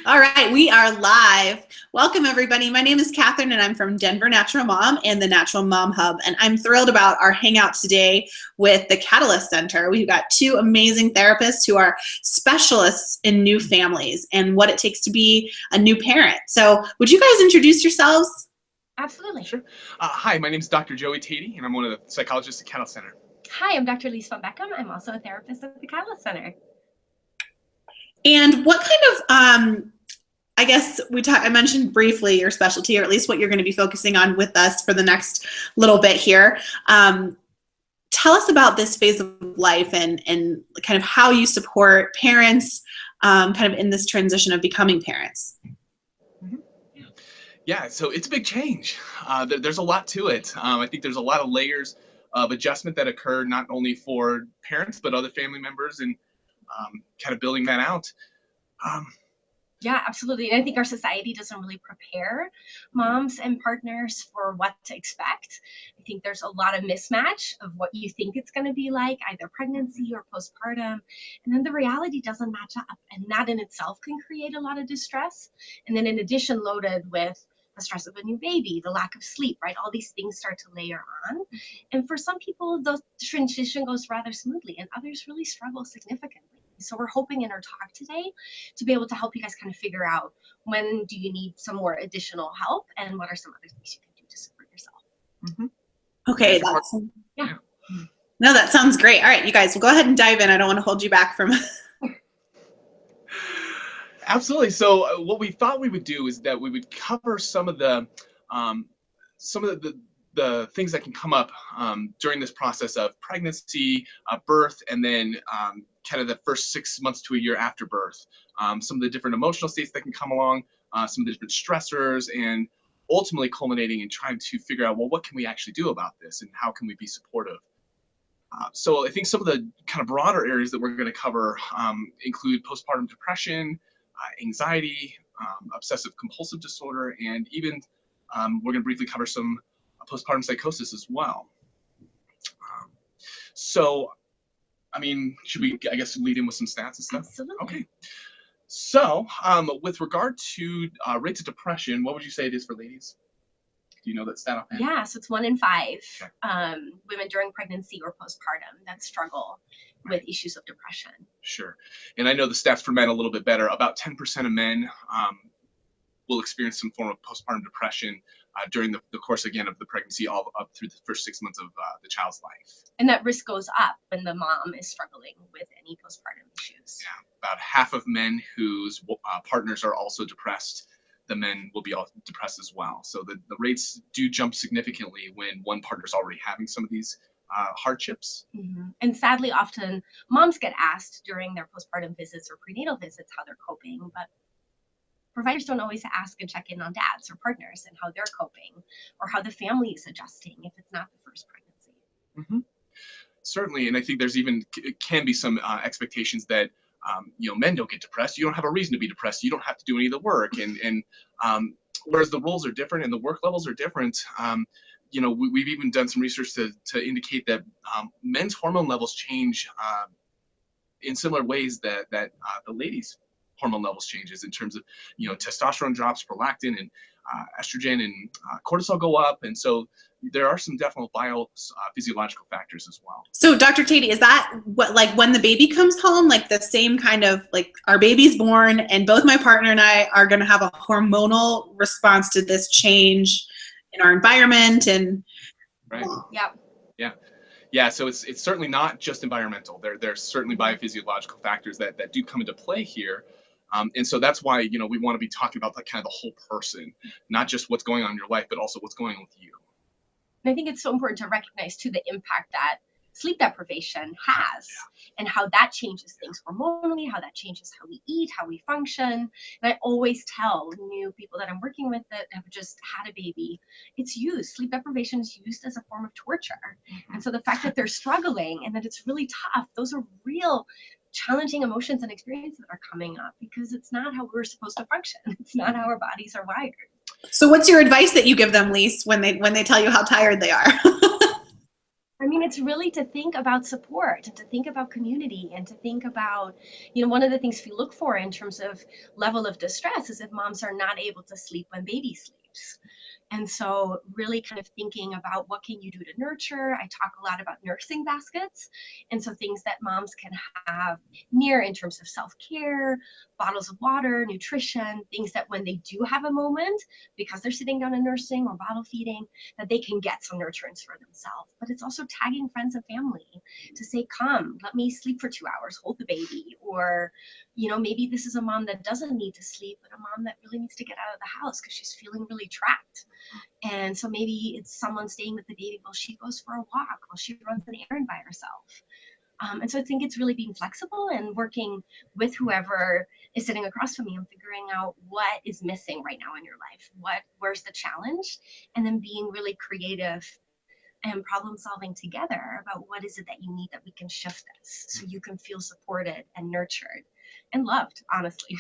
All right, we are live. Welcome, everybody. My name is Catherine, and I'm from Denver Natural Mom and the Natural Mom Hub. And I'm thrilled about our hangout today with the Catalyst Center. We've got two amazing therapists who are specialists in new families and what it takes to be a new parent. So would you guys introduce yourselves? Absolutely. Sure. Hi, my name is Dr. Joey Tatey, and I'm one of the psychologists at Catalyst Center. Hi, I'm Dr. Lise von Beckham. I'm also a therapist at the Catalyst Center. And what kind of, I guess I mentioned briefly your specialty, or at least what you're going to be focusing on with us for the next little bit here. Tell us about this phase of life and kind of how you support parents kind of in this transition of becoming parents. Yeah, so it's a big change. There's a lot to it. I think there's a lot of layers of adjustment that occur not only for parents, but other family members, and kind of building that out. Yeah, absolutely. And I think our society doesn't really prepare moms and partners for what to expect. I think there's a lot of mismatch of what you think it's going to be like, either pregnancy or postpartum. And then the reality doesn't match up. And that in itself can create a lot of distress. And then in addition, loaded with the stress of a new baby, the lack of sleep, right? All these things start to layer on. And for some people, the transition goes rather smoothly, and others really struggle significantly. So we're hoping in our talk today to be able to help you guys kind of figure out when do you need some more additional help and what are some other things you can do to support yourself. Mm-hmm. Okay. No, that sounds great. All right, you guys, we'll go ahead and dive in. I don't want to hold you back from Absolutely. So what we thought we would do is that we would cover some of the things that can come up during this process of pregnancy, birth, and then kind of the first 6 months to a year after birth. Some of the different emotional states that can come along, some of the different stressors, and ultimately culminating in trying to figure out, well, what can we actually do about this, and how can we be supportive? So I think some of the kind of broader areas that we're going to cover include postpartum depression, anxiety, obsessive compulsive disorder, and even we're going to briefly cover some postpartum psychosis as well. So, I mean, should we, I guess, lead in with some stats and stuff? Absolutely. Okay. So, with regard to rates of depression, what would you say it is for ladies? Do you know that stat offhand? Yeah, so it's 1 in 5 women during pregnancy or postpartum that struggle with issues of depression. Sure. And I know the stats for men a little bit better. About 10% of men will experience some form of postpartum depression during the course, again, of the pregnancy, all up through the first 6 months of the child's life. And that risk goes up when the mom is struggling with any postpartum issues. Yeah, about half of men whose partners are also depressed, the men will be all depressed as well. So the rates do jump significantly when one partner's already having some of these hardships. Mm-hmm. And sadly, often moms get asked during their postpartum visits or prenatal visits how they're coping, but providers don't always ask and check in on dads or partners and how they're coping or how the family is adjusting if it's not the first pregnancy. Mm-hmm. Certainly, and I think there's even can be some expectations that men don't get depressed. You don't have a reason to be depressed. You don't have to do any of the work, and whereas the roles are different and the work levels are different. We've even done some research to indicate that men's hormone levels change in similar ways that the ladies' hormone levels changes in terms of, testosterone drops, prolactin, and estrogen and cortisol go up. And so there are some definite physiological factors as well. So Dr. Tatey, is that what, like when the baby comes home, like the same kind of, like our baby's born and both my partner and I are going to have a hormonal response to this change in our environment? And right. Yeah. Yeah, so it's certainly not just environmental. There's certainly biophysiological factors that do come into play here. And so that's why, we want to be talking about kind of the whole person, not just what's going on in your life, but also what's going on with you. And I think it's so important to recognize, too, the impact that sleep deprivation has and how that changes things hormonally, how that changes how we eat, how we function. And I always tell new people that I'm working with that have just had a baby, sleep deprivation is used as a form of torture. Mm-hmm. And so the fact that they're struggling and that it's really tough, those are real challenging emotions and experiences that are coming up because it's not how we're supposed to function. It's not how our bodies are wired. So what's your advice that you give them, Lise, when they tell you how tired they are? I I mean, it's really to think about support and to think about community and to think about, one of the things we look for in terms of level of distress is if moms are not able to sleep when baby sleeps. And so really kind of thinking about what can you do to nurture. I talk a lot about nursing baskets. And so things that moms can have near in terms of self-care, bottles of water, nutrition, things that when they do have a moment, because they're sitting down and nursing or bottle feeding, that they can get some nurturance for themselves. But it's also tagging friends and family to say, come, let me sleep for 2 hours, hold the baby. Or, maybe this is a mom that doesn't need to sleep, but a mom that really needs to get out of the house because she's feeling really trapped. And so maybe it's someone staying with the baby while she goes for a walk, while she runs an errand by herself. And so I think it's really being flexible and working with whoever is sitting across from you and figuring out what is missing right now in your life, where's the challenge, and then being really creative and problem solving together about what is it that you need that we can shift this so you can feel supported and nurtured and loved, honestly.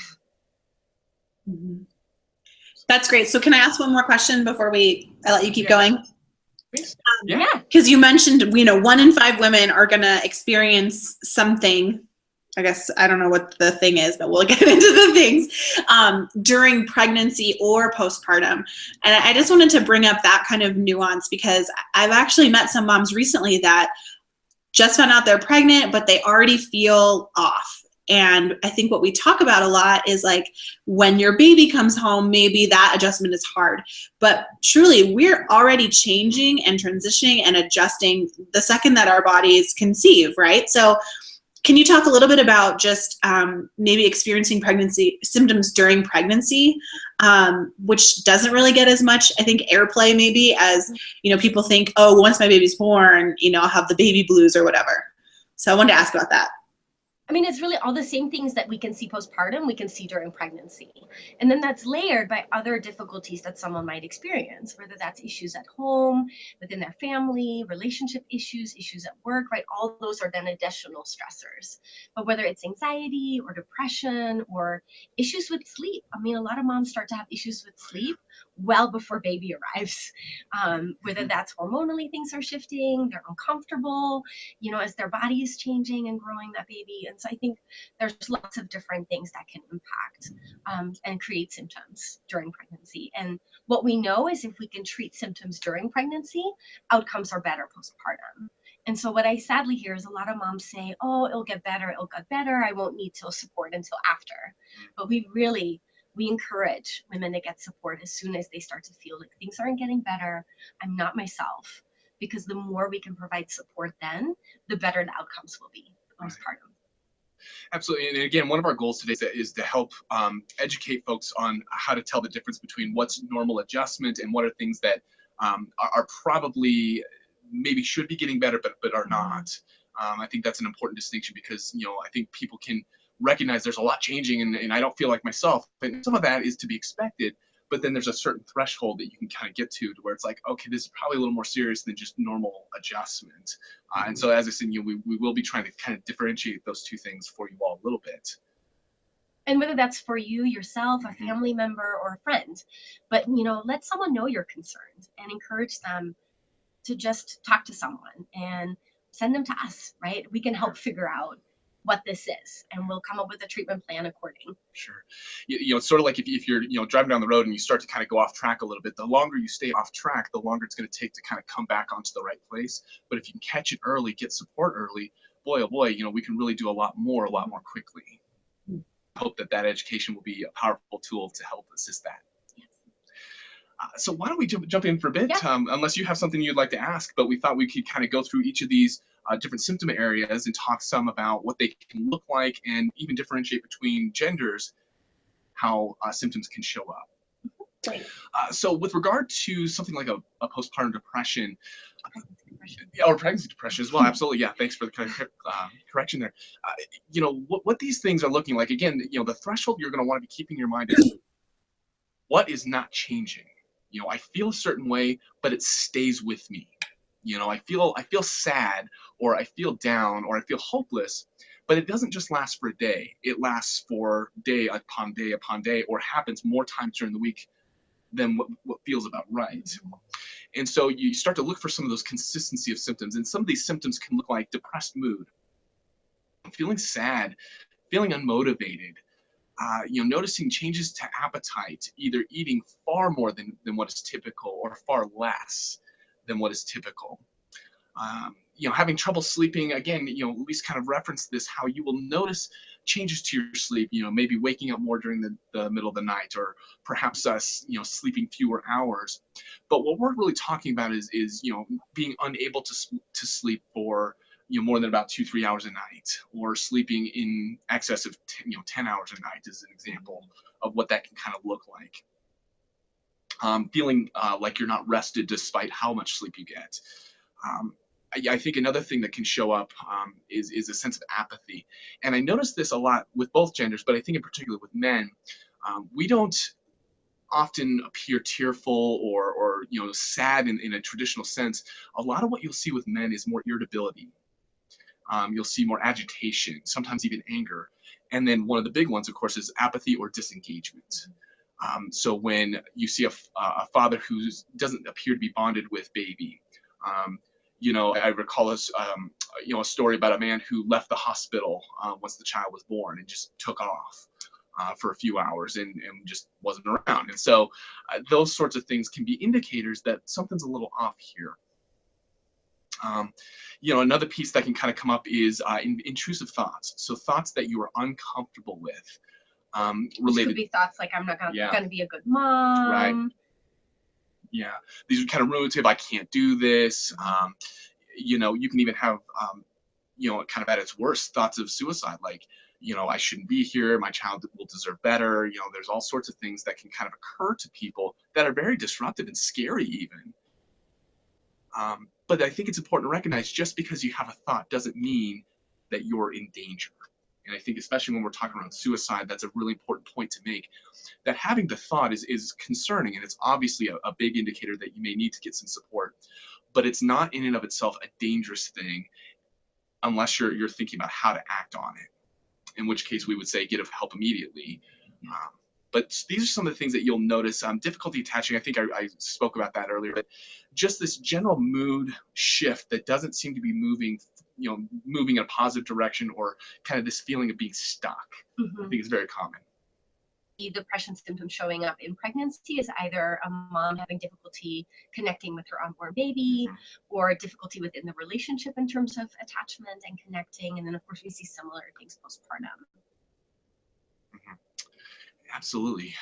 Mm-hmm. That's great. So can I ask one more question before I let you keep going? Yeah. Because you mentioned, 1 in 5 women are going to experience something. I guess I don't know what the thing is, but we'll get into the things during pregnancy or postpartum. And I just wanted to bring up that kind of nuance because I've actually met some moms recently that just found out they're pregnant, but they already feel off. And I think what we talk about a lot is like when your baby comes home, maybe that adjustment is hard. But truly, we're already changing and transitioning and adjusting the second that our bodies conceive, right? So can you talk a little bit about just maybe experiencing pregnancy symptoms during pregnancy, which doesn't really get as much, I think, airplay maybe as, people think, oh, once my baby's born, I'll have the baby blues or whatever. So I wanted to ask about that. I mean, it's really all the same things that we can see postpartum, we can see during pregnancy. And then that's layered by other difficulties that someone might experience, whether that's issues at home, within their family, relationship issues, issues at work, right? All those are then additional stressors. But whether it's anxiety or depression or issues with sleep, I mean, a lot of moms start to have issues with sleep well before baby arrives, whether that's hormonally things are shifting, they're uncomfortable, as their body is changing and growing that baby. And so I think there's lots of different things that can impact and create symptoms during pregnancy. And what we know is if we can treat symptoms during pregnancy, outcomes are better postpartum. And so what I sadly hear is a lot of moms say, oh, it'll get better, I won't need support until after. But we encourage women to get support as soon as they start to feel like things aren't getting better, I'm not myself, because the more we can provide support then, the better the outcomes will be postpartum. Absolutely. And again, one of our goals today is to help educate folks on how to tell the difference between what's normal adjustment and what are things that are probably maybe should be getting better, but are not. I think that's an important distinction because, I think people can recognize there's a lot changing and I don't feel like myself. And some of that is to be expected. But then there's a certain threshold that you can kind of get to where it's like, okay, this is probably a little more serious than just normal adjustment. And so, as I said, we will be trying to kind of differentiate those two things for you all a little bit. And whether that's for you, yourself, a family member, or a friend, but let someone know you're concerned and encourage them to just talk to someone and send them to us, right? We can help figure out what this is, and we'll come up with a treatment plan according. Sure. It's sort of like if you're driving down the road and you start to kind of go off track a little bit, the longer you stay off track, the longer it's going to take to kind of come back onto the right place. But if you can catch it early, get support early, boy, oh boy, we can really do a lot more quickly. Hope that education will be a powerful tool to help assist that. So why don't we jump in for a bit, unless you have something you'd like to ask, but we thought we could kind of go through each of these different symptom areas and talk some about what they can look like and even differentiate between genders, how symptoms can show up. Great. So with regard to something like a postpartum depression, or pregnancy depression as well, absolutely, yeah, thanks for the correction there. What these things are looking like, again, the threshold you're going to want to be keeping in your mind is what is not changing. I feel a certain way, but it stays with me. I feel sad, or I feel down, or I feel hopeless, but it doesn't just last for a day. It lasts for day upon day upon day, or happens more times during the week than what feels about right. And so you start to look for some of those consistency of symptoms. And some of these symptoms can look like depressed mood, feeling sad, feeling unmotivated, noticing changes to appetite, either eating far more than what is typical or far less than what is typical. Having trouble sleeping, again, Louise kind of referenced this, how you will notice changes to your sleep, maybe waking up more during the middle of the night, or perhaps sleeping fewer hours. But what we're really talking about is being unable to sleep for more than about 2-3 hours a night, or sleeping in excess of 10 hours a night is an example of what that can kind of look like. Feeling like you're not rested despite how much sleep you get. I think another thing that can show up is a sense of apathy. And I notice this a lot with both genders, but I think in particular with men. We don't often appear tearful or sad in a traditional sense. A lot of what you'll see with men is more irritability. You'll see more agitation, sometimes even anger. And then one of the big ones, of course, is apathy or disengagement. So when you see a father who doesn't appear to be bonded with baby, I recall a story about a man who left the hospital once the child was born and just took off for a few hours and just wasn't around. And so those sorts of things can be indicators that something's a little off here. Another piece that can kind of come up is intrusive thoughts. So thoughts that you are uncomfortable with. Related. Could be thoughts like, I'm not going to be a good mom. Right. Yeah, these are kind of ruminative. I can't do this. You can even have, kind of at its worst, thoughts of suicide, like, I shouldn't be here. My child will deserve better. There's all sorts of things that can kind of occur to people that are very disruptive and scary even. But I think it's important to recognize, just because you have a thought doesn't mean that you're in danger. And I think especially when we're talking around suicide, that's a really important point to make, that having the thought is concerning, and it's obviously a big indicator that you may need to get some support, but it's not in and of itself a dangerous thing unless you're thinking about how to act on it, in which case we would say get help immediately. But these are some of the things that you'll notice. Difficulty attaching, I think I spoke about that earlier, but just this general mood shift that doesn't seem to be moving in a positive direction, or kind of this feeling of being stuck. Mm-hmm. I think it's very common. The depression symptom showing up in pregnancy is either a mom having difficulty connecting with her unborn baby, mm-hmm. or difficulty within the relationship in terms of attachment and connecting. And then, of course, we see similar things postpartum. Mm-hmm. Absolutely.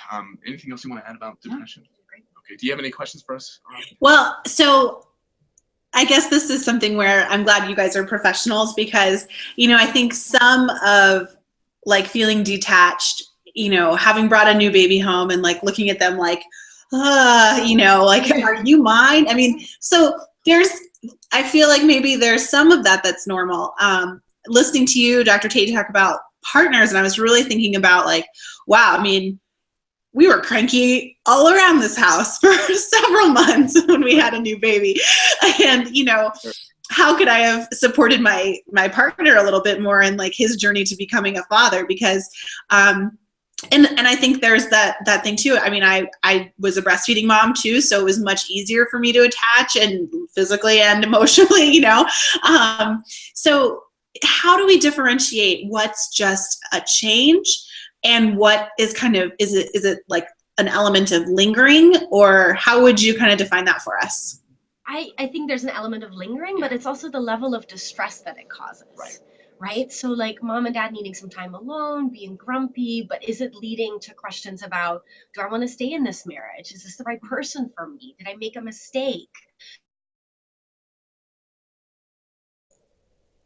Anything else you want to add about depression? Yeah. Great. Okay. Do you have any questions for us? Well, so I guess this is something where I'm glad you guys are professionals, because, I think some of like feeling detached, having brought a new baby home and like looking at them like, like, are you mine? I mean, so I feel like maybe there's some of that that's normal. Listening to you, Dr. Tate, talk about partners, and I was really thinking about like, wow, I mean, we were cranky all around this house for several months when we had a new baby. And, how could I have supported my partner a little bit more in like his journey to becoming a father? Because, and I think there's that thing too. I mean, I was a breastfeeding mom too, so it was much easier for me to attach, and physically and emotionally, so how do we differentiate what's just a change and what is kind of, is it like an element of lingering, or how would you kind of define that for us? I think there's an element of lingering, but it's also the level of distress that it causes. Right? So like mom and dad needing some time alone, being grumpy, but is it leading to questions about, do I want to stay in this marriage? Is this the right person for me? Did I make a mistake?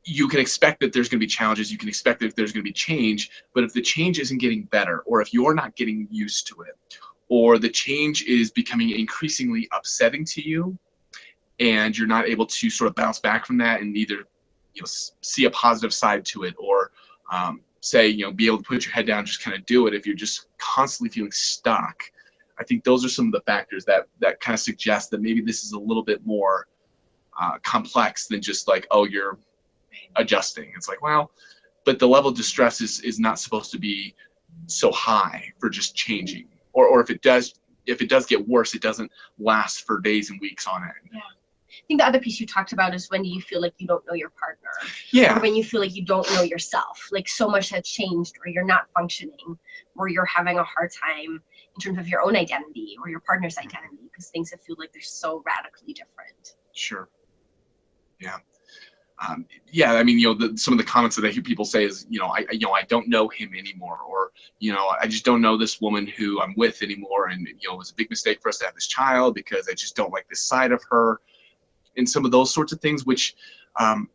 You can expect that there's going to be challenges. You can expect that there's going to be change, but if the change isn't getting better, or if you're not getting used to it, or the change is becoming increasingly upsetting to you, and you're not able to sort of bounce back from that and either see a positive side to it, or say, be able to put your head down, just kind of do it. If you're just constantly feeling stuck, I think those are some of the factors that kind of suggest that maybe this is a little bit more complex than just like, oh, you're adjusting. It's like, well, but the level of distress is not supposed to be so high for just changing, or if it does if it does get worse, it doesn't last for days and weeks on end. Yeah. I think the other piece you talked about is when do you feel like you don't know your partner? Yeah. Or when you feel like you don't know yourself, like so much has changed, or you're not functioning, or you're having a hard time in terms of your own identity or your partner's identity, because things have feel like they're so radically different. Sure. Yeah. Yeah, I mean, some of the comments that I hear people say is, I don't know him anymore, or, I just don't know this woman who I'm with anymore, and, it was a big mistake for us to have this child because I just don't like this side of her, and some of those sorts of things, which again,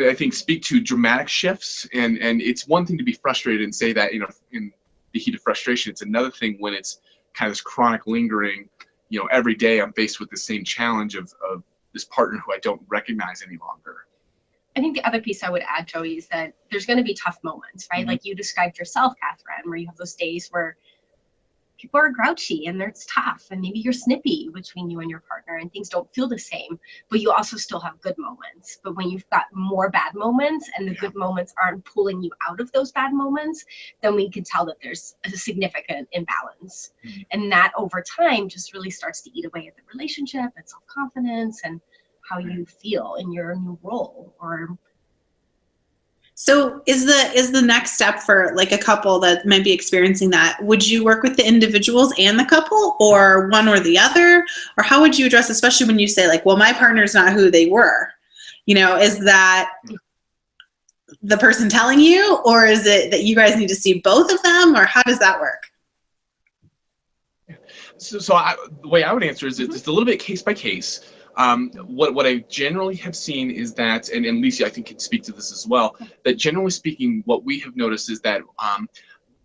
I think speak to dramatic shifts, and it's one thing to be frustrated and say that, in the heat of frustration. It's another thing when it's kind of this chronic lingering, every day I'm faced with the same challenge of this partner who I don't recognize any longer. I think the other piece I would add, Joey, is that there's going to be tough moments, right? Like you described yourself, Catherine, where you have those days where people are grouchy and it's tough, and maybe you're snippy between you and your partner and things don't feel the same, but you also still have good moments. But when you've got more bad moments and the good moments aren't pulling you out of those bad moments, then we can tell that there's a significant imbalance. And that over time just really starts to eat away at the relationship and self-confidence and how you feel in your new role. So is the next step for like a couple that might be experiencing that, would you work with the individuals and the couple, or one or the other? Or how would you address, especially when you say like, well, my partner's not who they were, is that the person telling you, or is it that you guys need to see both of them, or how does that work? So the way I would answer is it's a little bit case by case. What I generally have seen is that, and Lisa, I think, can speak to this as well, that generally speaking, what we have noticed is that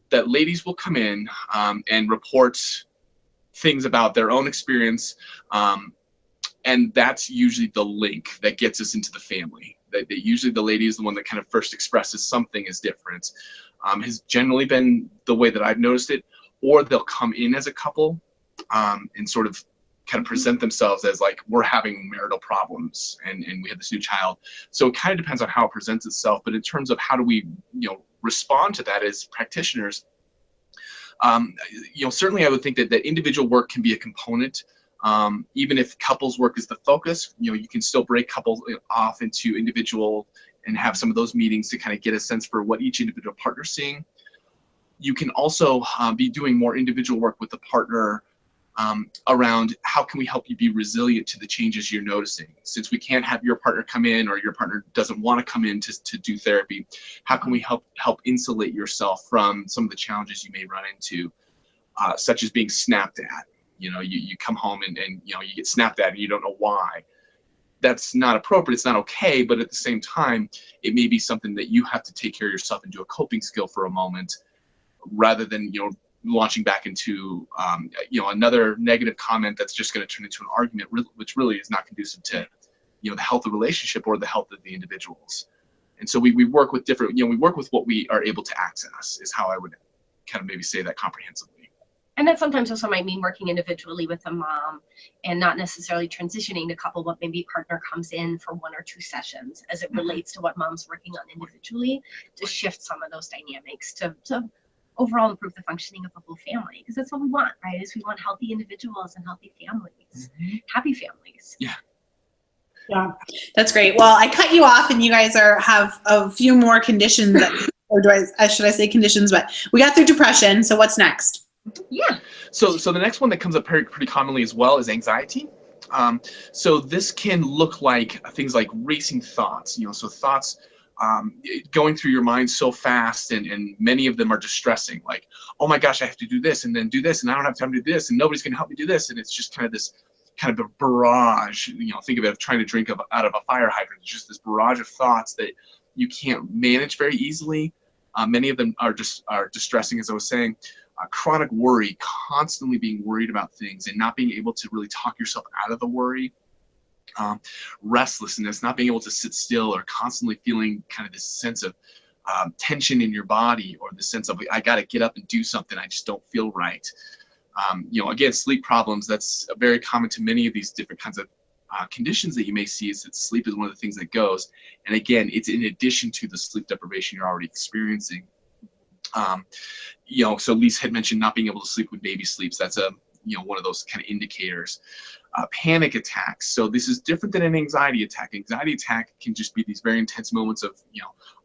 that ladies will come in and report things about their own experience, and that's usually the link that gets us into the family. That usually the lady is the one that kind of first expresses something is different. Has generally been the way that I've noticed it, or they'll come in as a couple and sort of kind of present themselves as like, we're having marital problems and we have this new child. So it kind of depends on how it presents itself. But in terms of how do we, respond to that as practitioners, certainly I would think that individual work can be a component. Even if couples work is the focus, you can still break couples off into individual and have some of those meetings to kind of get a sense for what each individual partner's seeing. You can also be doing more individual work with the partner around how can we help you be resilient to the changes you're noticing. Since we can't have your partner come in, or your partner doesn't want to come in to do therapy, how can we help insulate yourself from some of the challenges you may run into, such as being snapped at. You come home and you get snapped at and you don't know why. That's not appropriate, it's not okay, but at the same time, it may be something that you have to take care of yourself and do a coping skill for a moment, rather than launching back into another negative comment that's just going to turn into an argument, which really is not conducive to the health of the relationship or the health of the individuals. And so we work with different, we work with what we are able to access, is how I would kind of maybe say that comprehensively. And that sometimes also might mean working individually with a mom and not necessarily transitioning to couple, but maybe partner comes in for 1 or 2 sessions as it relates to what mom's working on individually, to shift some of those dynamics to overall improve the functioning of the whole family, because that's what we want, right? Is we want healthy individuals and healthy families, happy families. Yeah, that's great. Well, I cut you off, and you guys have a few more conditions, or should I say conditions? But we got through depression. So what's next? Yeah. So the next one that comes up pretty commonly as well is anxiety. So this can look like things like racing thoughts. So thoughts going through your mind so fast, and many of them are distressing, like, oh my gosh, I have to do this and then do this, and I don't have time to do this, and nobody's going to help me do this, and it's just kind of this kind of a barrage. Think of it as trying to drink out of a fire hydrant. It's just this barrage of thoughts that you can't manage very easily. Many of them are distressing, as I was saying. Chronic worry, constantly being worried about things and not being able to really talk yourself out of the worry. Restlessness, not being able to sit still, or constantly feeling kind of this sense of tension in your body, or the sense of, I got to get up and do something, I just don't feel right. Again, sleep problems, that's very common to many of these different kinds of conditions that you may see, is that sleep is one of the things that goes. And again, it's in addition to the sleep deprivation you're already experiencing. So Lisa had mentioned not being able to sleep when baby sleeps. That's one of those kind of indicators. Panic attacks. So this is different than an anxiety attack. Anxiety attack can just be these very intense moments of,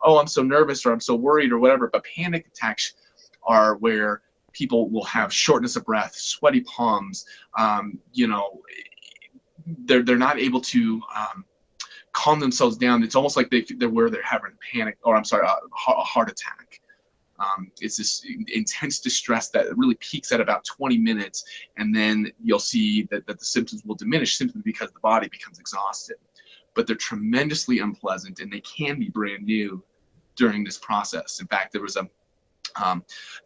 oh, I'm so nervous or I'm so worried or whatever. But panic attacks are where people will have shortness of breath, sweaty palms. They're not able to calm themselves down. It's almost like they're where they're having panic, or I'm sorry, a heart attack. It's this intense distress that really peaks at about 20 minutes, and then you'll see that the symptoms will diminish simply because the body becomes exhausted. But they're tremendously unpleasant, and they can be brand new during this process. In fact, there was a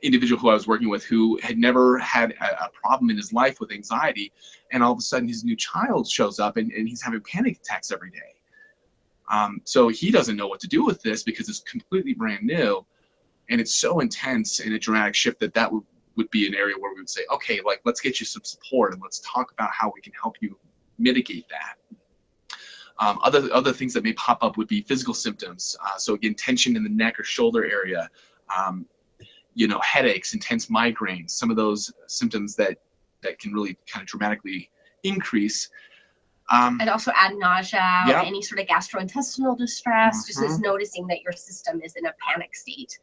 individual who I was working with who had never had a problem in his life with anxiety, and all of a sudden his new child shows up and he's having panic attacks every day. So he doesn't know what to do with this because it's completely brand new. And it's so intense and a dramatic shift that would be an area where we would say, okay, like, let's get you some support and let's talk about how we can help you mitigate that. Other things that may pop up would be physical symptoms. So again, tension in the neck or shoulder area, headaches, intense migraines, some of those symptoms that can really kind of dramatically increase. And also add nausea or any sort of gastrointestinal distress, just as noticing that your system is in a panic state.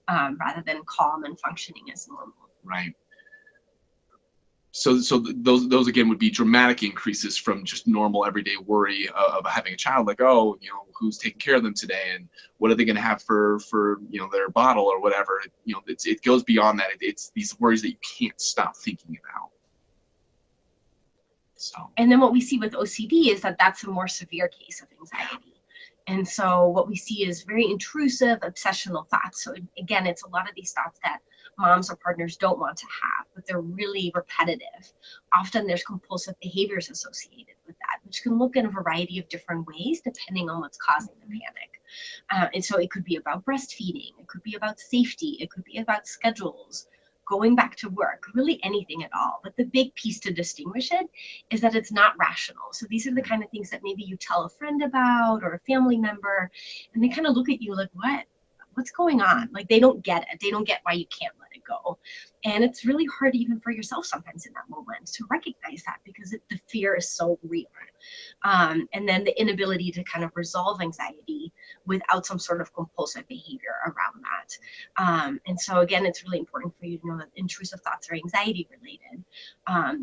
Rather than calm and functioning as normal. Right. So those again would be dramatic increases from just normal everyday worry of having a child, like, oh, who's taking care of them today, and what are they going to have for their bottle or whatever. It goes beyond that. It's these worries that you can't stop thinking about. So. And then what we see with OCD is that that's a more severe case of anxiety. And so what we see is very intrusive, obsessional thoughts. So again, it's a lot of these thoughts that moms or partners don't want to have, but they're really repetitive. Often there's compulsive behaviors associated with that, which can look in a variety of different ways depending on what's causing the panic. And so it could be about breastfeeding, it could be about safety, it could be about schedules, going back to work, really anything at all. But the big piece to distinguish it is that it's not rational. So these are the kind of things that maybe you tell a friend about or a family member, and they kind of look at you like, what's going on? Like, they don't get it. They don't get why you can't let it go. And it's really hard even for yourself sometimes in that moment to recognize that, because the fear is so real. And then the inability to kind of resolve anxiety without some sort of compulsive behavior around that. And so again, it's really important for you to know that intrusive thoughts are anxiety related.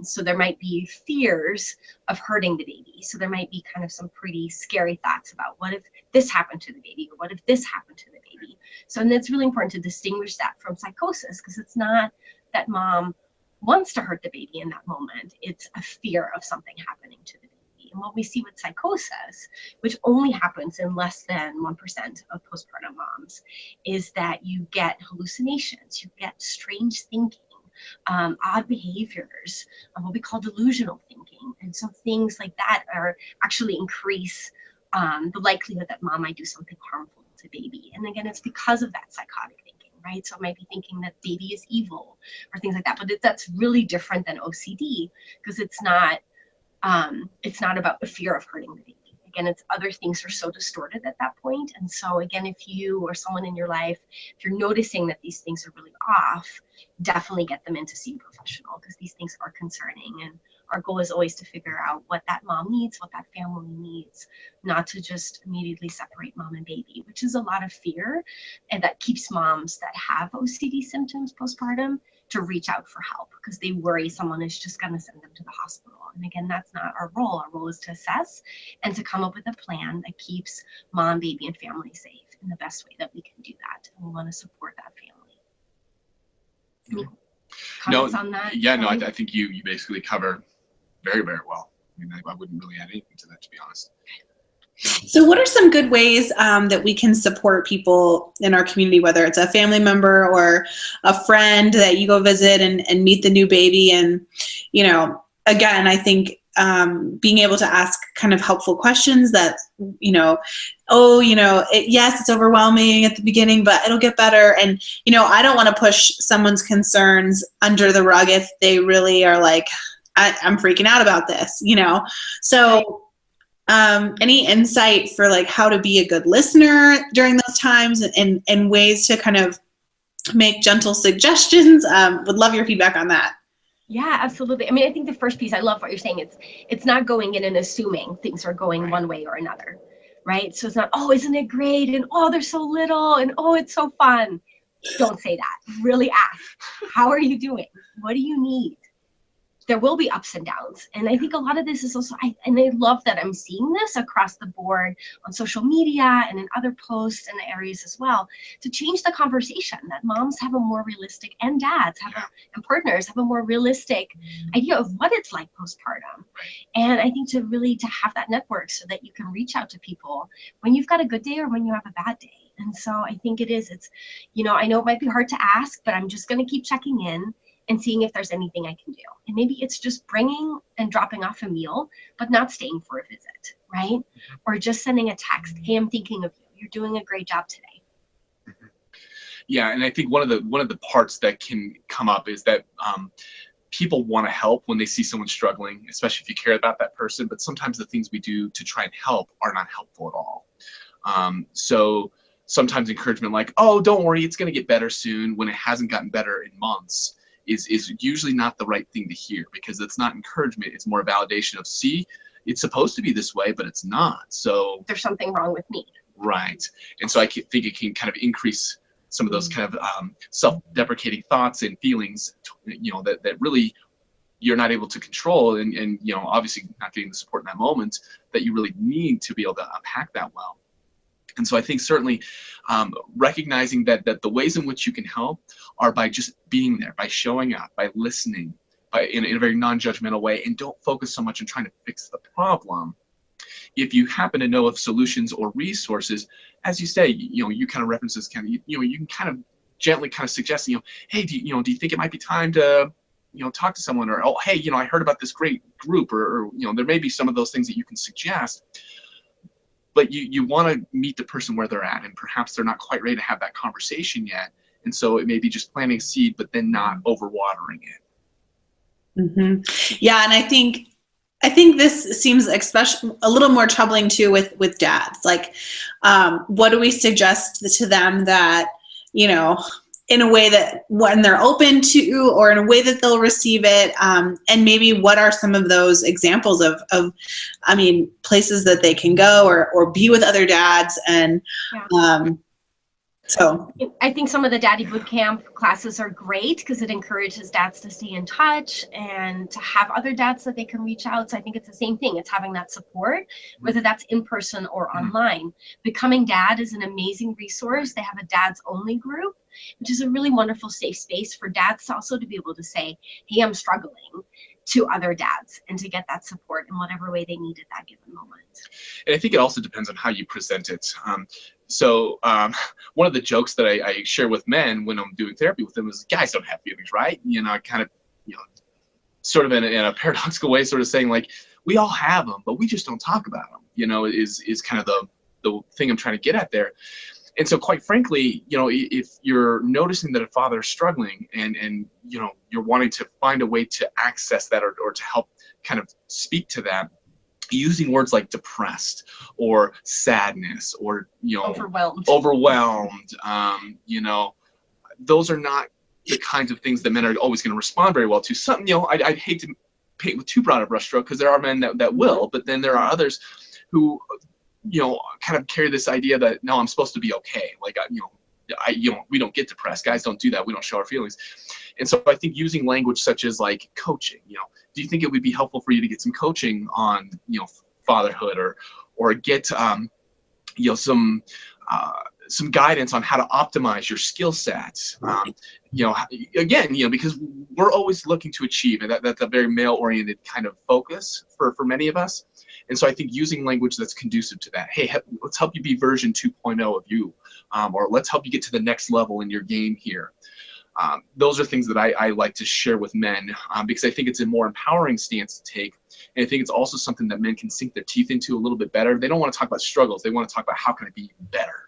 So there might be fears of hurting the baby. So there might be kind of some pretty scary thoughts about, what if this happened to the baby, or what if this happened to the baby? So, and it's really important to distinguish that from psychosis, because it's not that mom wants to hurt the baby in that moment. It's a fear of something happening to the baby. And what we see with psychosis, which only happens in less than 1% of postpartum moms, is that you get hallucinations, you get strange thinking, odd behaviors, what we call delusional thinking. And so things like that are actually increase the likelihood that mom might do something harmful to baby. And again, it's because of that psychotic thinking, right? So it might be thinking that baby is evil or things like that. But that's really different than OCD, because it's not about the fear of hurting the baby. Again, it's other things are so distorted at that point. And so again, if you or someone in your life, if you're noticing that these things are really off, definitely get them in to see a professional, because these things are concerning. And our goal is always to figure out what that mom needs, what that family needs, not to just immediately separate mom and baby, which is a lot of fear. And that keeps moms that have OCD symptoms postpartum to reach out for help, because they worry someone is just going to send them to the hospital. And again, that's not our role. Our role is to assess and to come up with a plan that keeps mom, baby, and family safe in the best way that we can do that. And we want to support that family. Any comments on that? Yeah, no, I think you basically cover very, very well. I mean, I wouldn't really add anything to that, to be honest. So what are some good ways that we can support people in our community, whether it's a family member or a friend that you go visit and meet the new baby? And, again, I think being able to ask kind of helpful questions that, yes, it's overwhelming at the beginning, but it'll get better. And, I don't want to push someone's concerns under the rug if they really are like, I'm freaking out about this, So any insight for like how to be a good listener during those times and ways to kind of make gentle suggestions? Would love your feedback on that. Yeah, absolutely. I mean, I think the first piece, I love what you're saying. It's not going in and assuming things are going one way or another, right? So it's not, oh, isn't it great? And oh, they're so little. And oh, it's so fun. Don't say that. Really ask, how are you doing? What do you need? There will be ups and downs. And I think a lot of this is also, and I love that I'm seeing this across the board on social media and in other posts and areas as well, to change the conversation, that moms have a more realistic, and dads have and partners have a more realistic idea of what it's like postpartum. And I think to have that network so that you can reach out to people when you've got a good day or when you have a bad day. And so I think it's, I know it might be hard to ask, but I'm just going to keep checking in and seeing if there's anything I can do. And maybe it's just bringing and dropping off a meal, but not staying for a visit, right? Or just sending a text, hey, I'm thinking of you. You're doing a great job today. Yeah, and I think one of the parts that can come up is that people want to help when they see someone struggling, especially if you care about that person, but sometimes the things we do to try and help are not helpful at all. So sometimes encouragement like, oh, don't worry, it's going to get better soon, when it hasn't gotten better in months, is usually not the right thing to hear, because it's not encouragement. It's more a validation of, see, it's supposed to be this way, but it's not. So there's something wrong with me. Right. And so I think it can kind of increase some of those kind of self-deprecating thoughts and feelings, that really you're not able to control, and obviously not getting the support in that moment that you really need to be able to unpack that well. And so I think certainly recognizing that the ways in which you can help are by just being there, by showing up, by listening, in a very non-judgmental way, and don't focus so much on trying to fix the problem. If you happen to know of solutions or resources, as you say, you kind of reference this kind of, you can kind of gently kind of suggest, hey, do you think it might be time to, talk to someone, or, oh, hey, I heard about this great group, or there may be some of those things that you can suggest. But you want to meet the person where they're at, and perhaps they're not quite ready to have that conversation yet. And so it may be just planting a seed, but then not overwatering it. Mm-hmm. Yeah, and I think this seems especially a little more troubling too with dads. Like, what do we suggest to them that, in a way that when they're open to, or in a way that they'll receive it, and maybe what are some of those examples of places that they can go or be with other dads, and so I think some of the Daddy Bootcamp classes are great because it encourages dads to stay in touch and to have other dads that they can reach out. So I think it's the same thing. It's having that support, whether that's in person or online. Becoming Dad is an amazing resource. They have a dads only group, which is a really wonderful safe space for dads also to be able to say, hey, I'm struggling, to other dads, and to get that support in whatever way they need at that given moment. And I think it also depends on how you present it. So one of the jokes that I share with men when I'm doing therapy with them is, guys don't have feelings, right? Kind of, sort of in a paradoxical way, sort of saying like, we all have them, but we just don't talk about them, is kind of the thing I'm trying to get at there. And so quite frankly, if you're noticing that a father is struggling and you're wanting to find a way to access that or to help kind of speak to that, using words like depressed or sadness or, overwhelmed, those are not the kinds of things that men are always going to respond very well to. Something, I'd hate to paint with too broad a brushstroke, because there are men that will, but then there are others who, kind of carry this idea that, no, I'm supposed to be okay. Like, we don't get depressed. Guys don't do that. We don't show our feelings. And so I think using language such as like coaching, do you think it would be helpful for you to get some coaching on, fatherhood, or get, some guidance on how to optimize your skill sets? Again, because we're always looking to achieve, and that's a very male-oriented kind of focus for many of us. And so I think using language that's conducive to that, hey, let's help you be version 2.0 of you, or let's help you get to the next level in your game here. Those are things that I like to share with men, because I think it's a more empowering stance to take. And I think it's also something that men can sink their teeth into a little bit better. They don't want to talk about struggles. They want to talk about how can I be even better.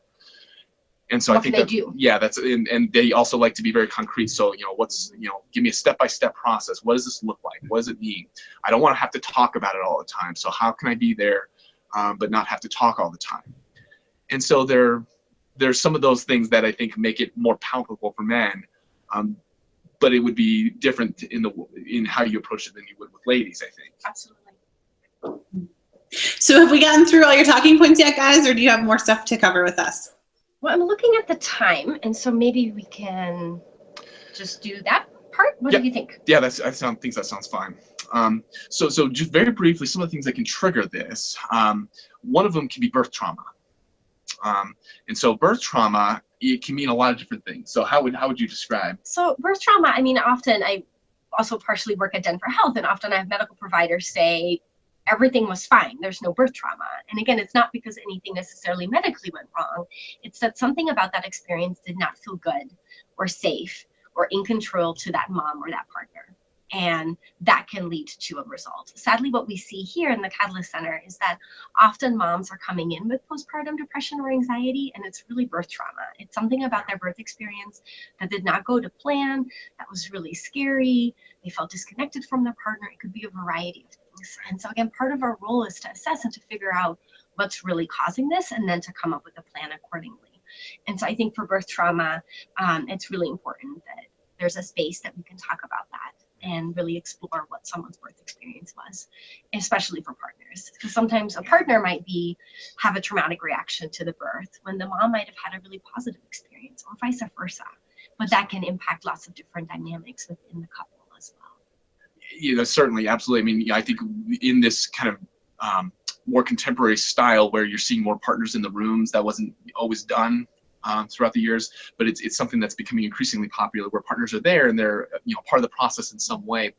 And so I think and they also like to be very concrete. So, give me a step-by-step process. What does this look like? What does it mean? I don't want to have to talk about it all the time. So how can I be there, but not have to talk all the time? And so they're there's some of those things that I think make it more palatable for men. But it would be different in how you approach it than you would with ladies, I think. Absolutely. So have we gotten through all your talking points yet, guys, or do you have more stuff to cover with us? Well, I'm looking at the time, and so maybe we can just do that part. What do you think? Yeah, I think that sounds fine. So just very briefly, some of the things that can trigger this. One of them can be birth trauma. And so birth trauma, it can mean a lot of different things. So how would you describe? So birth trauma, I mean, often I also partially work at Denver Health, and often I have medical providers say everything was fine. There's no birth trauma. And again, it's not because anything necessarily medically went wrong. It's that something about that experience did not feel good or safe or in control to that mom or that partner. And that can lead to a result. Sadly, what we see here in the Catalyst Center is that often moms are coming in with postpartum depression or anxiety, and it's really birth trauma. It's something about their birth experience that did not go to plan, that was really scary. They felt disconnected from their partner. It could be a variety of things. And so again, part of our role is to assess and to figure out what's really causing this, and then to come up with a plan accordingly. And so I think for birth trauma, it's really important that there's a space that we can talk about that and really explore what someone's birth experience was, especially for partners. Because sometimes a partner might have a traumatic reaction to the birth when the mom might have had a really positive experience, or vice versa. But that can impact lots of different dynamics within the couple as well. Certainly, absolutely. I mean, I think in this kind of more contemporary style where you're seeing more partners in the rooms, that wasn't always done throughout the years, but it's something that's becoming increasingly popular, where partners are there and they're part of the process in some way.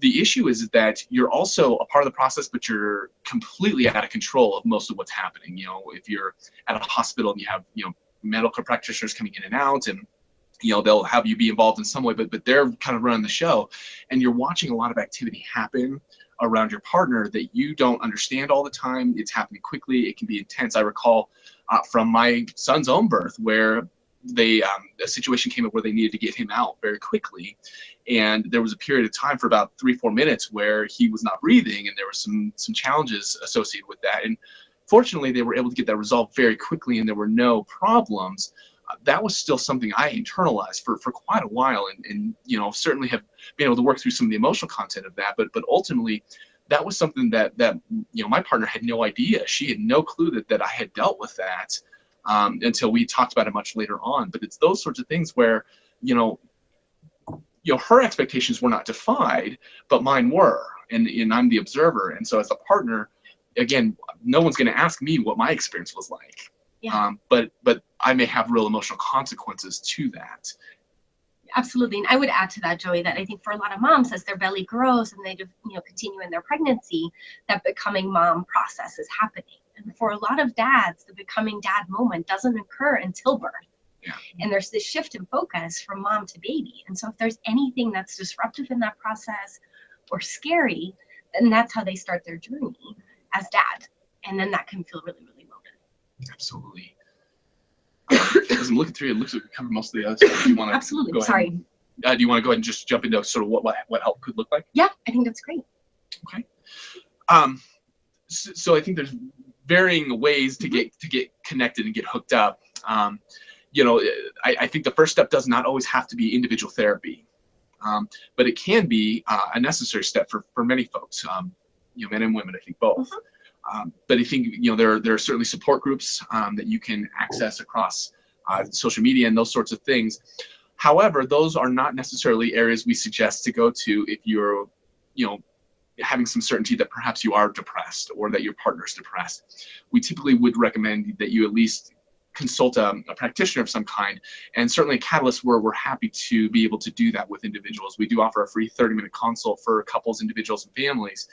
The issue is that you're also a part of the process, but you're completely out of control of most of what's happening. If you're at a hospital and you have medical practitioners coming in and out, and they'll have you be involved in some way, but they're kind of running the show, and you're watching a lot of activity happen around your partner that you don't understand all the time. It's happening quickly. It can be intense. I recall from my son's own birth, where a situation came up where they needed to get him out very quickly, and there was a period of time for about 3-4 minutes where he was not breathing, and there were some challenges associated with that. And fortunately, they were able to get that resolved very quickly, and there were no problems. That was still something I internalized for quite a while, and certainly have been able to work through some of the emotional content of that. But ultimately, that was something that my partner had no idea. She had no clue that I had dealt with that until we talked about it much later on. But it's those sorts of things where her expectations were not defied, but mine were, and I'm the observer. And so as a partner, again, no one's going to ask me what my experience was like. Yeah. But I may have real emotional consequences to that. Absolutely. And I would add to that, Joey, that I think for a lot of moms, as their belly grows and they continue in their pregnancy, that becoming mom process is happening. And for a lot of dads, the becoming dad moment doesn't occur until birth. Yeah. And there's this shift in focus from mom to baby. And so if there's anything that's disruptive in that process or scary, then that's how they start their journey as dad. And then that can feel really, really loaded. Absolutely. As I'm looking through, it looks like we covered most of the other stuff. Do you want to Absolutely. go ahead? Sorry. Do you want to go ahead and just jump into sort of what help could look like? Yeah, I think that's great. Okay. So I think there's varying ways to get connected and get hooked up. I think the first step does not always have to be individual therapy, but it can be a necessary step for many folks, men and women, I think both. Mm-hmm. But I think there are certainly support groups that you can access across social media and those sorts of things. However, those are not necessarily areas we suggest to go to if you're having some certainty that perhaps you are depressed or that your partner's depressed. We typically would recommend that you at least consult a practitioner of some kind, and certainly at Catalyst, we're happy to be able to do that with individuals. We do offer a free 30-minute consult for couples, individuals, and families,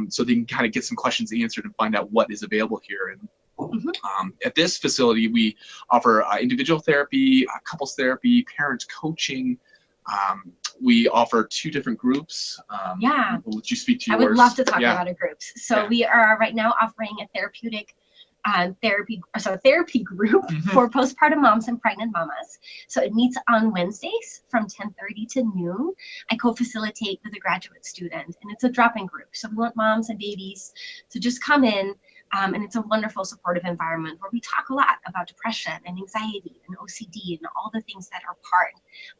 so they can kind of get some questions answered and find out what is available here. And at this facility, we offer individual therapy, couples therapy, parent coaching. We offer 2 different groups. Yeah. Will you speak to yours? I would love to talk about our groups. So Yeah. we are right now offering a therapeutic therapy group for postpartum moms and pregnant mamas. So it meets on Wednesdays from 10:30 to noon. I co-facilitate with a graduate student, and it's a drop-in group. So we want moms and babies to just come in, And it's a wonderful supportive environment where we talk a lot about depression and anxiety and OCD and all the things that are part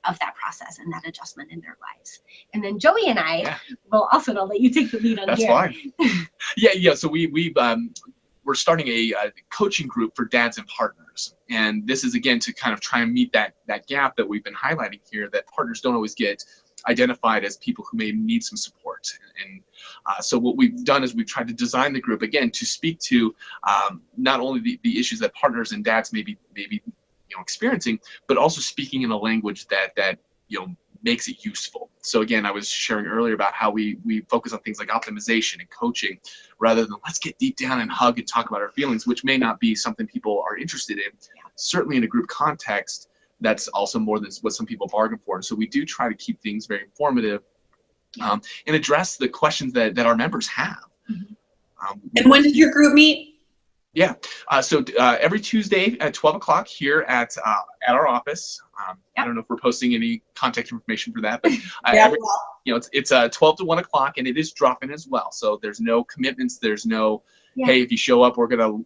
of that process and that adjustment in their lives. And then Joey and I will also, I'll let you take the lead on here. That's fine. Yeah. So we're starting a coaching group for dads and partners. And this is, again, to kind of try and meet that gap that we've been highlighting here, that partners don't always get identified as people who may need some support. And so what we've done is we've tried to design the group, again, to speak to not only the issues that partners and dads may be experiencing, but also speaking in a language that makes it useful. So again, I was sharing earlier about how we focus on things like optimization and coaching, rather than let's get deep down and hug and talk about our feelings, which may not be something people are interested in. Certainly in a group context, that's also more than what some people bargain for. So we do try to keep things very informative and address the questions that our members have. And when did your group meet? So every Tuesday at 12 o'clock here at our office. I don't know if we're posting any contact information for that, but it's 12 to 1 o'clock, and it is drop-in as well. So there's no commitments. There's no, hey, if you show up, we're gonna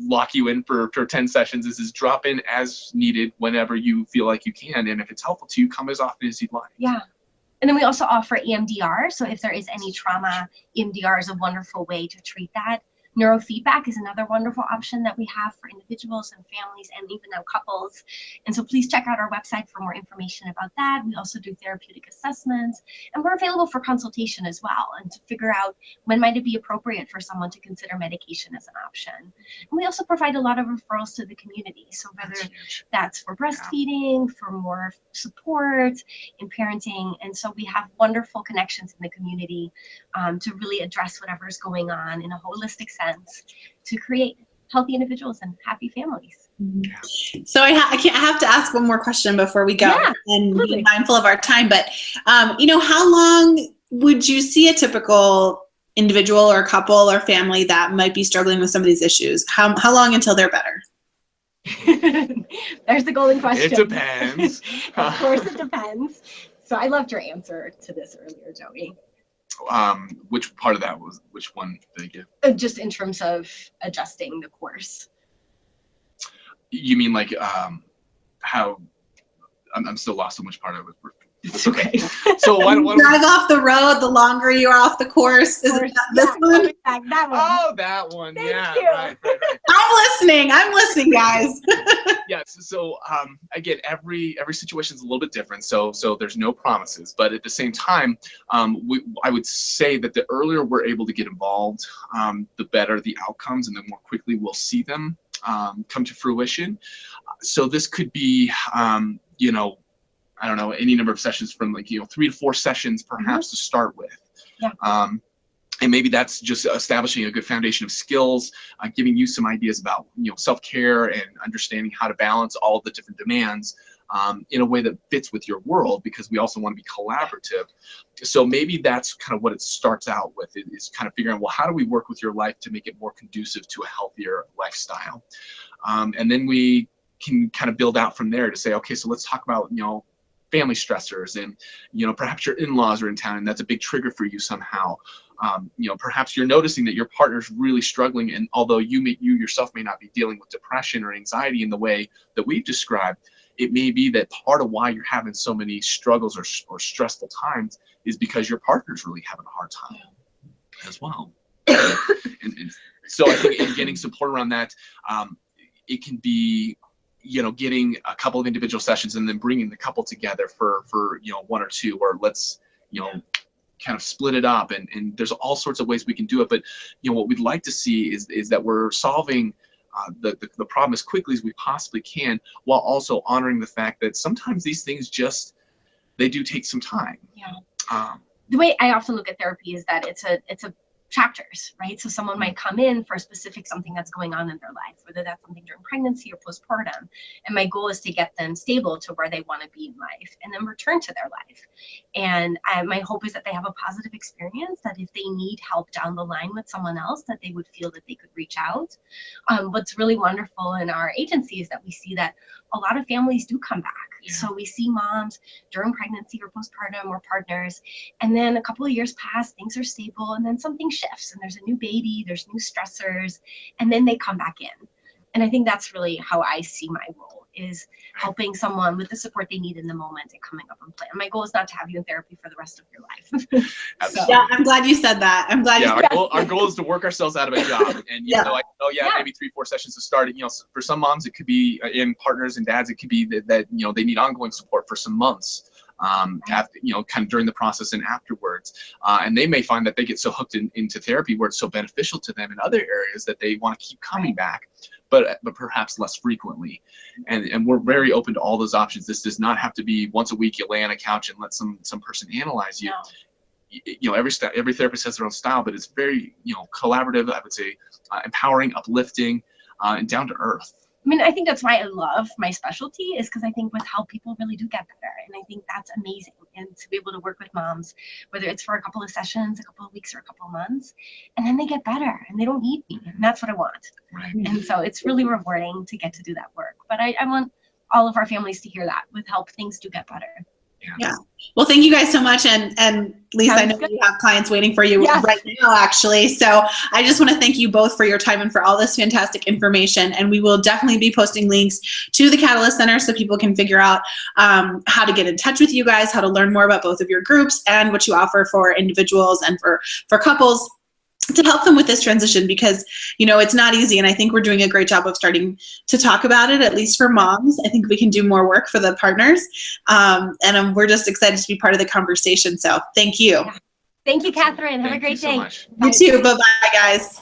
lock you in for 10 sessions. This is drop-in as needed whenever you feel like you can, and if it's helpful to you, come as often as you'd like. And then we also offer Emdr. So if there is any trauma, Emdr is a wonderful way to treat that. Neurofeedback is another wonderful option that we have for individuals and families and even now couples. And so please check out our website for more information about that. We also do therapeutic assessments, and we're available for consultation as well, and to figure out when might it be appropriate for someone to consider medication as an option. And we also provide a lot of referrals to the community. So whether that's for breastfeeding, for more support in parenting. And so we have wonderful connections in the community to really address whatever is going on in a holistic sense to create healthy individuals and happy families. So I have to ask one more question before we go, and be mindful of our time. But how long would you see a typical individual or couple or family that might be struggling with some of these issues? How long until they're better? There's the golden question. It depends. Of course, it depends. So I loved your answer to this earlier, Joey. Which part of that was, which one did I give? Just in terms of adjusting the course. You mean like how? I'm still lost on which part I was. It's okay. So why don't drive off the road, the longer you're off the course. Is it this one? That one. Oh, that one. Thank yeah. you. Right. I'm listening, guys. Yes. So again, every situation is a little bit different. So there's no promises, but at the same time, I would say that the earlier we're able to get involved, the better the outcomes, and the more quickly we'll see them come to fruition. So this could be, I don't know, any number of sessions from 3 to 4 sessions perhaps to start with. And maybe that's just establishing a good foundation of skills, giving you some ideas about self-care and understanding how to balance all the different demands in a way that fits with your world, because we also want to be collaborative. So maybe that's kind of what it starts out with, is kind of figuring out, well, how do we work with your life to make it more conducive to a healthier lifestyle? And then we can kind of build out from there to say, okay, so let's talk about, family stressors, and perhaps your in-laws are in town and that's a big trigger for you somehow. Perhaps you're noticing that your partner's really struggling, and although you yourself may not be dealing with depression or anxiety in the way that we've described, it may be that part of why you're having so many struggles or stressful times is because your partner's really having a hard time as well. and so I think in getting support around that, it can be getting a couple of individual sessions and then bringing the couple together for 1 or 2, or let's kind of split it up, and there's all sorts of ways we can do it. But what we'd like to see is that we're solving the problem as quickly as we possibly can, while also honoring the fact that sometimes these things they do take some time. The way I often look at therapy is that it's a chapters, right? So someone might come in for a specific something that's going on in their life, whether that's something during pregnancy or postpartum. And my goal is to get them stable to where they want to be in life, and then return to their life. And my hope is that they have a positive experience, that if they need help down the line with someone else, that they would feel that they could reach out. What's really wonderful in our agency is that we see that a lot of families do come back. Yeah. So we see moms during pregnancy or postpartum or partners, and then a couple of years pass, things are stable, and then something shifts, and there's a new baby, there's new stressors, and then they come back in. And I think that's really how I see my role, is helping someone with the support they need in the moment and coming up and play. And my goal is not to have you in therapy for the rest of your life. Absolutely. Yeah, I'm glad you said that. I'm glad. Yeah, our goal is to work ourselves out of a job, and you know, maybe 3-4 sessions to start. You know, for some moms, it could be in partners and dads, it could be that you know, they need ongoing support for some months. After, you know, kind of during the process and afterwards, and they may find that they get so hooked into therapy where it's so beneficial to them in other areas that they want to keep coming back, but perhaps less frequently. And we're very open to all those options. This does not have to be once a week you lay on a couch and let some person analyze you. No. You know, every therapist has their own style, but it's very, you know, collaborative. I would say empowering, uplifting, and down to earth. I mean, I think that's why I love my specialty, is because I think with help, people really do get better. And I think that's amazing. And to be able to work with moms, whether it's for a couple of sessions, a couple of weeks, or a couple of months, and then they get better and they don't need me. And that's what I want. Right. And so it's really rewarding to get to do that work. But I want all of our families to hear that with help, things do get better. Yeah. Well, thank you guys so much. And Lisa, I know you have clients waiting for you right now, actually. So I just want to thank you both for your time and for all this fantastic information. And we will definitely be posting links to the Catalyst Center so people can figure out how to get in touch with you guys, how to learn more about both of your groups and what you offer for individuals and for couples, to help them with this transition, because, you know, it's not easy. And I think we're doing a great job of starting to talk about it, at least for moms. I think we can do more work for the partners. And we're just excited to be part of the conversation. So thank you. Thank you, Catherine. Have a great day. So much. You too. Bye-bye, guys.